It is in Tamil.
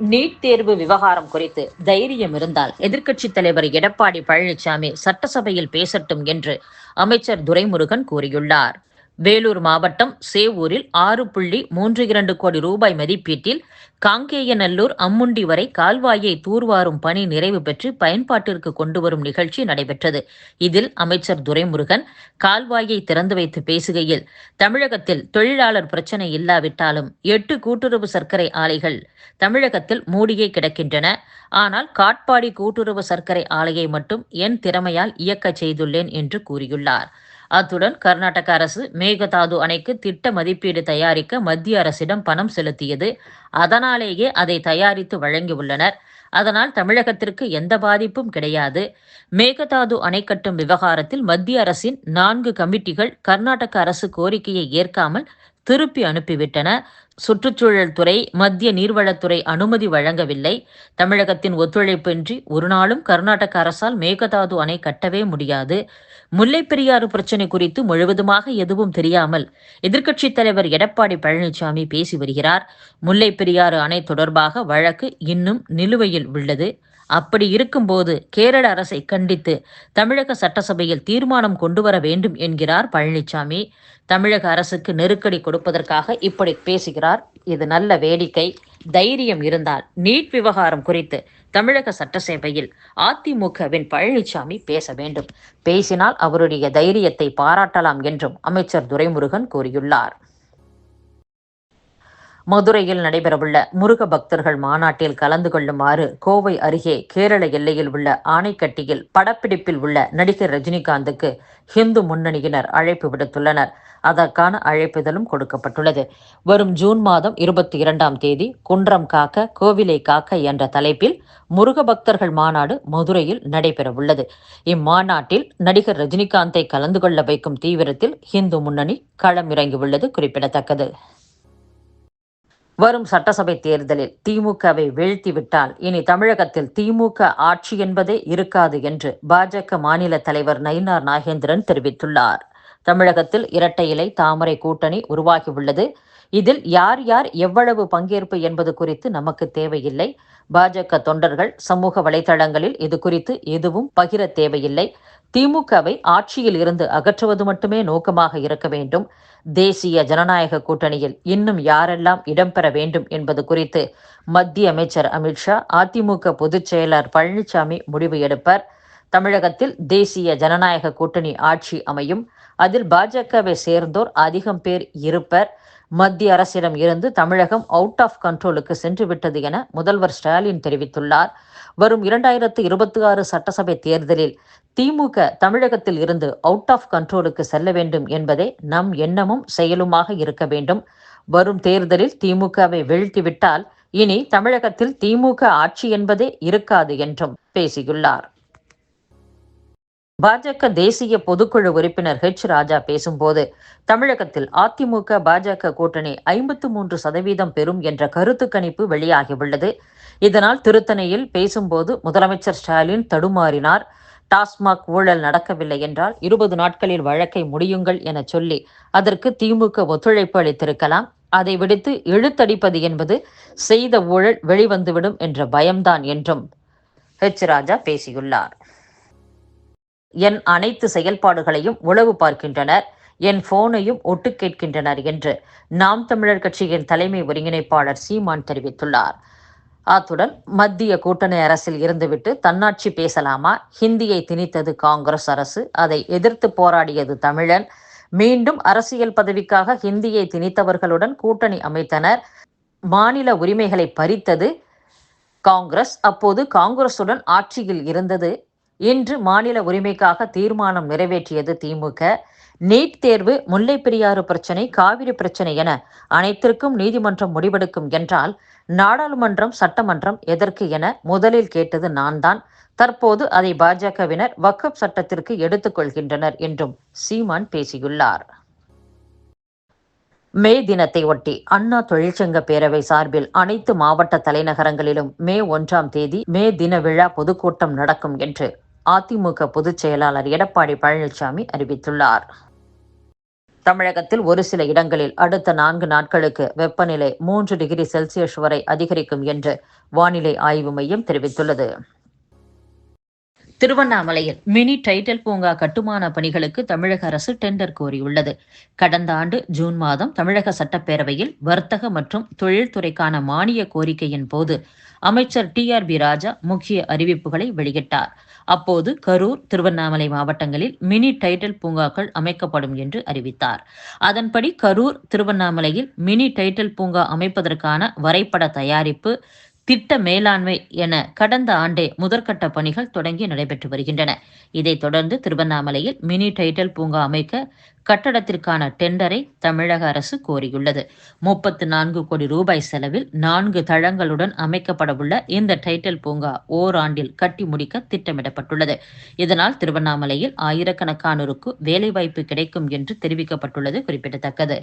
நீட் தேர்வு விவகாரம் குறித்து தைரியம் இருந்தால் எதிர்க்கட்சித் தலைவர் எடப்பாடி பழனிசாமி சட்டசபையில் பேசட்டும் என்று அமைச்சர் துரைமுருகன் கூறியுள்ளார். வேலூர் மாவட்டம் சேவூரில் 6.32 கோடி ரூபாய் மதிப்பீட்டில் காங்கேயநல்லூர் அம்முண்டி வரை கால்வாயை தூர்வாரும் பணி நிறைவு பெற்று பயன்பாட்டிற்கு கொண்டுவரும் நிகழ்ச்சி நடைபெற்றது. இதில் அமைச்சர் துரைமுருகன் கால்வாயை திறந்து வைத்து பேசுகையில், தமிழகத்தில் தொழிலாளர் பிரச்சினை இல்லாவிட்டாலும் 8 கூட்டுறவு சர்க்கரை ஆலைகள் தமிழகத்தில் மூடியே கிடக்கின்றன. ஆனால் காட்பாடி கூட்டுறவு சர்க்கரை ஆலையை மட்டும் என் திறமையால் இயக்கச் செய்துள்ளேன் என்று கூறியுள்ளார். அத்துடன் கர்நாடக அரசு மேகதாது அணைக்கு திட்ட மதிப்பீடு தயாரிக்க மத்திய அரசிடம் பணம் செலுத்தியது. அதனாலேயே அதை தயாரித்து வழங்கியுள்ளனர். அதனால் தமிழகத்திற்கு எந்த பாதிப்பும் கிடையாது. மேகதாது அணை கட்டும் விவகாரத்தில் மத்திய அரசின் 4 கமிட்டிகள் கர்நாடக அரசு கோரிக்கையை ஏற்காமல் திருப்பி அனுப்பிவிட்டன. சுற்றுச்சூழல் துறை, மத்திய நீர்வளத்துறை அனுமதி வழங்கவில்லை. தமிழகத்தின் ஒத்துழைப்பின்றி ஒரு நாளும் கர்நாடக அரசால் மேகதாது அணை கட்டவே முடியாது. முல்லைப்பெரியாறு பிரச்சினை குறித்து முழுவதுமாக எதுவும் தெரியாமல் எதிர்க்கட்சித் தலைவர் எடப்பாடி பழனிசாமி பேசி வருகிறார். முல்லைப்பெரியாறு அணை தொடர்பாக வழக்கு இன்னும் நிலுவையில் உள்ளது. அப்படி இருக்கும்போது கேரள அரசை கண்டித்து தமிழக சட்டசபையில் தீர்மானம் கொண்டுவர வேண்டும் என்கிறார் பழனிசாமி. தமிழக அரசுக்கு நெருக்கடி கொடுப்பதற்காக இப்படி பேசுகிறார். இது நல்ல வேடிக்கை. தைரியம் இருந்தால் நீட் விவகாரம் குறித்து தமிழக சட்டசபையில் அதிமுகவின் பழனிசாமி பேச வேண்டும். பேசினால் அவருடைய தைரியத்தை பாராட்டலாம் என்றும் அமைச்சர் துரைமுருகன் கூறியுள்ளார். மதுரையில் நடைபெறவுள்ள முருக பக்தர்கள் மாநாட்டில் கலந்து கொள்ளுமாறு கோவை அருகே கேரள எல்லையில் உள்ள ஆனைக்கட்டியில் படப்பிடிப்பில் உள்ள நடிகர் ரஜினிகாந்துக்கு ஹிந்து முன்னணியினர் அழைப்பு விடுத்துள்ளனர். அதற்கான அழைப்பிதழும் கொடுக்கப்பட்டுள்ளது. வரும் ஜூன் மாதம் 22ஆம் தேதி குன்றம் காக்க கோவிலை காக்க என்ற தலைப்பில் முருக பக்தர்கள் மாநாடு மதுரையில் நடைபெறவுள்ளது. இம்மாநாட்டில் நடிகர் ரஜினிகாந்தை கலந்து கொள்ள வைக்கும் தீவிரத்தில் ஹிந்து முன்னணி களமிறங்கியுள்ளது குறிப்பிடத்தக்கது. வரும் சட்டசபை தேர்தலில் திமுகவை வீழ்த்திவிட்டால் இனி தமிழகத்தில் திமுக ஆட்சி என்பதே இருக்காது என்று பாஜக மாநில தலைவர் நயினார் நாகேந்திரன் தெரிவித்துள்ளார். தமிழகத்தில் இரட்டை இலை தாமரை கூட்டணி உருவாகியுள்ளது. இதில் யார் யார் எவ்வளவு பங்கேற்பு என்பது குறித்து நமக்கு தேவையில்லை. பாஜக தொண்டர்கள் சமூக வலைதளங்களில் இது குறித்து எதுவும் பகிர தேவையில்லை. திமுகவை ஆட்சியில் இருந்து அகற்றுவது மட்டுமே நோக்கமாக இருக்க வேண்டும். தேசிய ஜனநாயக கூட்டணியில் இன்னும் யாரெல்லாம் இடம்பெற வேண்டும் என்பது குறித்து மத்திய அமைச்சர் அமித்ஷா, அதிமுக பொதுச் செயலர் பழனிசாமி முடிவு எடுப்பர். தமிழகத்தில் தேசிய ஜனநாயக கூட்டணி ஆட்சி அமையும். அதில் பாஜகவை சேர்ந்தோர் அதிகம் பேர் இருப்பர். மத்திய அரசிடம் இருந்து தமிழகம் அவுட் ஆஃப் கண்ட்ரோலுக்கு சென்றுவிட்டது என முதல்வர் ஸ்டாலின் தெரிவித்துள்ளார். வரும் 2026 சட்டசபை தேர்தலில் திமுக தமிழகத்தில் இருந்து அவுட் ஆஃப் கண்ட்ரோலுக்கு செல்ல வேண்டும் என்பதே நம் எண்ணமும் செயலுமாக இருக்க வேண்டும். வரும் தேர்தலில் திமுகவை வீழ்த்திவிட்டால் இனி தமிழகத்தில் திமுக ஆட்சி என்பதே இருக்காது என்றும் பேசியுள்ளார். பாஜக தேசிய பொதுக்குழு உறுப்பினர் ராஜா பேசும்போது, தமிழகத்தில் அதிமுக பாஜக கூட்டணி 53% பெறும் என்ற கருத்து கணிப்பு வெளியாகியுள்ளது. இதனால் திருத்தணியில் பேசும்போது முதலமைச்சர் ஸ்டாலின் தடுமாறினார். டாஸ்மாக் ஊழல் நடக்கவில்லை என்றால் 20 நாட்களில் வழக்கை முடியுங்கள் என சொல்லி அதற்கு திமுக ஒத்துழைப்பு அளித்திருக்கலாம். அதை விடுத்து இழுத்தடிப்பது என்பது செய்த ஊழல் வெளிவந்துவிடும் என்ற பயம்தான் என்றும் ராஜா பேசியுள்ளார். என் அனைத்து செயல்பாடுகளையும் உளவு பார்க்கின்றனர், என் போனையும் ஒட்டு கேட்கின்றனர் என்று நாம் தமிழர் கட்சியின் தலைமை ஒருங்கிணைப்பாளர் சீமான் தெரிவித்துள்ளார். அத்துடன் மத்திய கூட்டணி அரசில் இருந்துவிட்டு தன்னாட்சி பேசலாமா? ஹிந்தியை திணித்தது காங்கிரஸ் அரசு, அதை எதிர்த்து போராடியது தமிழன். மீண்டும் அரசியல் பதவிக்காக ஹிந்தியை திணித்தவர்களுடன் கூட்டணி அமைத்தனர். மாநில உரிமைகளை பறித்தது காங்கிரஸ். அப்போது காங்கிரசுடன் ஆட்சியில் இருந்தது. இன்று மாநில உரிமைக்காக தீர்மானம் நிறைவேற்றியது திமுக. நீட் தேர்வு, முல்லைப்பெரியாறு பிரச்சினை, காவிரி பிரச்சினை என அனைத்திற்கும் நீதிமன்றம் முடிவெடுக்கும் என்றால் நாடாளுமன்றம், சட்டமன்றம் எதற்கு என முதலில் கேட்டது நான் தான். தற்போது அதை பாஜகவினர் வக்ஃப் சட்டத்திற்கு எடுத்துக்கொள்கின்றனர் என்றும் சீமான் பேசியுள்ளார். மே தினத்தை ஒட்டி அண்ணா தொழிற்சங்க பேரவை சார்பில் அனைத்து மாவட்ட தலைநகரங்களிலும் மே 1ஆம் தேதி மே தின விழா பொதுக்கூட்டம் நடக்கும் என்று அதிமுக பொதுச் செயலாளர் எடப்பாடி பழனிசாமி அறிவித்துள்ளார். தமிழகத்தில் ஒரு சில இடங்களில் அடுத்த 4 நாட்களுக்கு வெப்பநிலை 3 டிகிரி செல்சியஸ் வரை அதிகரிக்கும் என்று வானிலை ஆய்வு மையம் தெரிவித்துள்ளது. திருவண்ணாமலையில் மினி டைடல் பூங்கா கட்டுமான பணிகளுக்கு தமிழக அரசு டெண்டர் கோரியுள்ளது. கடந்த ஆண்டு ஜூன் மாதம் தமிழக சட்டப்பேரவையில் வர்த்தக மற்றும் தொழில்துறைக்கான மானிய கோரிக்கையின் போது அமைச்சர் TRB ராஜா முக்கிய அறிவிப்புகளை வெளியிட்டார். அப்போது கரூர், திருவண்ணாமலை மாவட்டங்களில் மினி டைடல் பூங்காக்கள் அமைக்கப்படும் என்று அறிவித்தார். அதன்படி கரூர், திருவண்ணாமலையில் மினி டைடல் பூங்கா அமைப்பதற்கான வரைபட தயாரிப்பு, திட்ட மேலாண்மை என கடந்த ஆண்டே முதற்கட்ட பணிகள் தொடங்கி நடைபெற்று வருகின்றன. இதைத் தொடர்ந்து திருவண்ணாமலையில் மினி டைடல் பூங்கா அமைக்க கட்டடத்திற்கான டெண்டரை தமிழக அரசு கோரியுள்ளது. 34 கோடி ரூபாய் செலவில் 4 தளங்களுடன் அமைக்கப்படவுள்ள இந்த டைடல் பூங்கா ஓராண்டில் கட்டி முடிக்க திட்டமிடப்பட்டுள்ளது. இதனால் திருவண்ணாமலையில் ஆயிரக்கணக்கானோருக்கு வேலைவாய்ப்பு கிடைக்கும் என்று தெரிவிக்கப்பட்டுள்ளது குறிப்பிடத்தக்கது.